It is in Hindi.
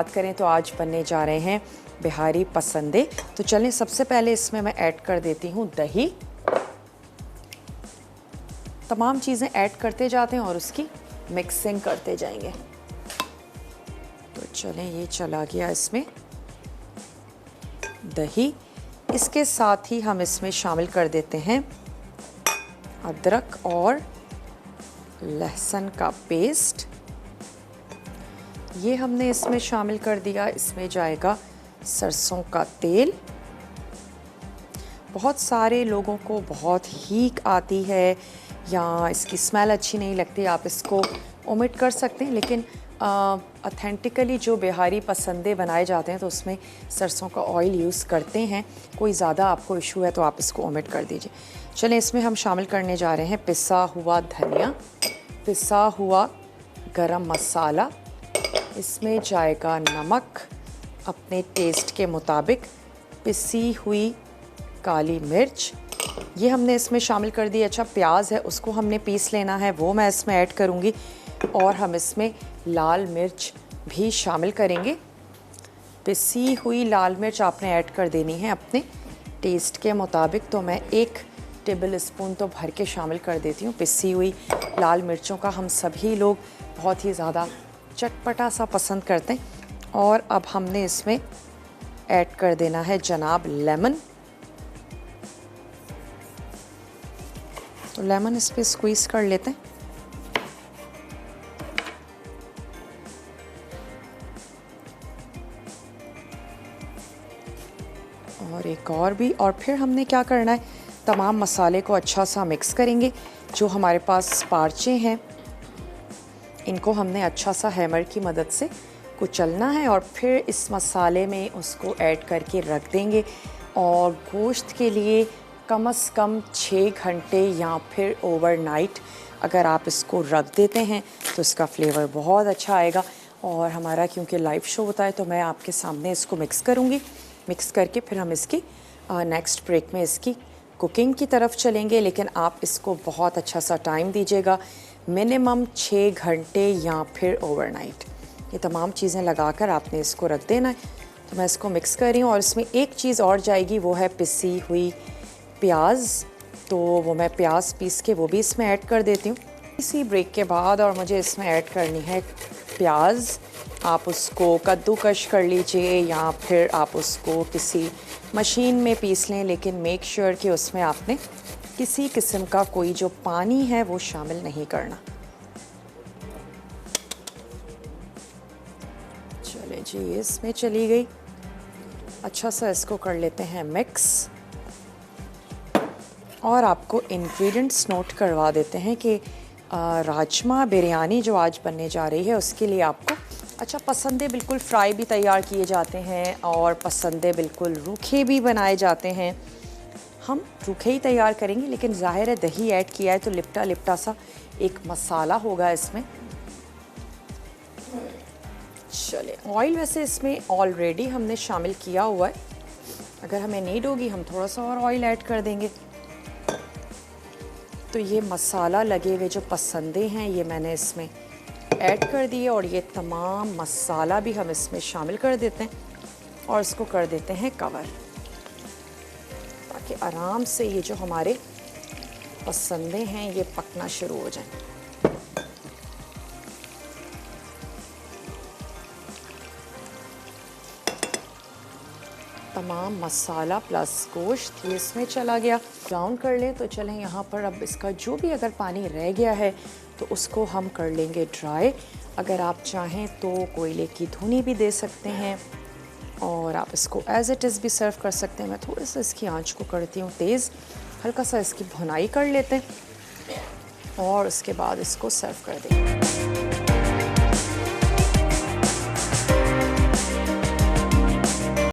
बात करें तो आज बनने जा रहे हैं बिहारी पसंदे। तो चलें, सबसे पहले इसमें मैं ऐड कर देती हूँ दही। तमाम चीज़ें ऐड करते जाते हैं और उसकी मिक्सिंग करते जाएंगे। तो चलें, ये चला गया इसमें दही। इसके साथ ही हम इसमें शामिल कर देते हैं अदरक और लहसुन का पेस्ट। ये हमने इसमें शामिल कर दिया। इसमें जाएगा सरसों का तेल। बहुत सारे लोगों को बहुत हीक आती है या इसकी स्मेल अच्छी नहीं लगती, आप इसको ओमिट कर सकते हैं, लेकिन ऑथेंटिकली जो बिहारी पसंदे बनाए जाते हैं तो उसमें सरसों का ऑयल यूज़ करते हैं। कोई ज़्यादा आपको इशू है तो आप इसको ओमिट कर दीजिए। चलें, इसमें हम शामिल करने जा रहे हैं पिसा हुआ धनिया, पिसा हुआ गरम मसाला। इसमें जाएगा नमक अपने टेस्ट के मुताबिक, पिसी हुई काली मिर्च ये हमने इसमें शामिल कर दी। अच्छा, प्याज है उसको हमने पीस लेना है, वो मैं इसमें ऐड करूँगी। और हम इसमें लाल मिर्च भी शामिल करेंगे। पिसी हुई लाल मिर्च आपने ऐड कर देनी है अपने टेस्ट के मुताबिक। तो मैं 1 टेबल स्पून तो भर के शामिल कर देती हूँ। पिसी हुई लाल मिर्चों का हम सभी लोग बहुत ही ज़्यादा चटपटा सा पसंद करते हैं। और अब हमने इसमें ऐड कर देना है जनाब लेमन। तो लेमन इस पर स्क्वीज़ कर लेते हैं। और एक और भी। और फिर हमने क्या करना है, तमाम मसाले को अच्छा सा मिक्स करेंगे। जो हमारे पास पार्चे हैं इनको हमने अच्छा सा हैमर की मदद से कुचलना है और फिर इस मसाले में उसको ऐड करके रख देंगे। और गोश्त के लिए कम से कम 6 घंटे या फिर ओवरनाइट अगर आप इसको रख देते हैं तो इसका फ्लेवर बहुत अच्छा आएगा। और हमारा क्योंकि लाइव शो होता है तो मैं आपके सामने इसको मिक्स करूँगी। मिक्स करके फिर हम इसकी नेक्स्ट ब्रेक में इसकी कुकिंग की तरफ चलेंगे। लेकिन आप इसको बहुत अच्छा सा टाइम दीजिएगा, मिनिमम 6 घंटे या फिर ओवरनाइट। ये तमाम चीज़ें लगाकर आपने इसको रख देना है। तो मैं इसको मिक्स कर रही हूँ। और इसमें एक चीज़ और जाएगी, वो है पिसी हुई प्याज। तो वो मैं प्याज पीस के वो भी इसमें ऐड कर देती हूँ इसी ब्रेक के बाद। और मुझे इसमें ऐड करनी है प्याज। आप उसको कद्दूकश कर लीजिए या फिर आप उसको किसी मशीन में पीस लें, लेकिन मेक श्योर कि उसमें आपने किसी किस्म का कोई जो पानी है वो शामिल नहीं करना। चले जी, इसमें चली गई। अच्छा सा इसको कर लेते हैं मिक्स। और आपको इंग्रेडिएंट्स नोट करवा देते हैं कि राजमा बिरयानी जो आज बनने जा रही है उसके लिए आपको अच्छा पसंदे बिल्कुल फ्राई भी तैयार किए जाते हैं और पसंदे बिल्कुल रूखे भी बनाए जाते हैं। हम रूखे ही तैयार करेंगे, लेकिन ज़ाहिर है दही ऐड किया है तो लिपटा लिपटा सा एक मसाला होगा इसमें। चले, ऑयल वैसे इसमें ऑलरेडी हमने शामिल किया हुआ है। अगर हमें नीड होगी हम थोड़ा सा और ऑयल ऐड कर देंगे। तो ये मसाला लगे हुए जो पसंदे हैं ये मैंने इसमें ऐड कर दिए। और ये तमाम मसाला भी हम इसमें शामिल कर देते हैं और इसको कर देते हैं कवर, ताकि आराम से ये जो हमारे पसंदे हैं ये पकना शुरू हो जाएं। तमाम मसाला प्लस गोश्त ये इसमें चला गया। ब्राउन कर लें। तो चलें, यहाँ पर अब इसका जो भी अगर पानी रह गया है तो उसको हम कर लेंगे ड्राई। अगर आप चाहें तो कोयले की धुनी भी दे सकते हैं और आप इसको एज़ इट इज़ भी सर्व कर सकते हैं। मैं थोड़ा सा इसकी आंच को करती हूँ तेज़, हल्का सा इसकी भुनाई कर लेते हैं और उसके बाद इसको सर्व कर देंगे।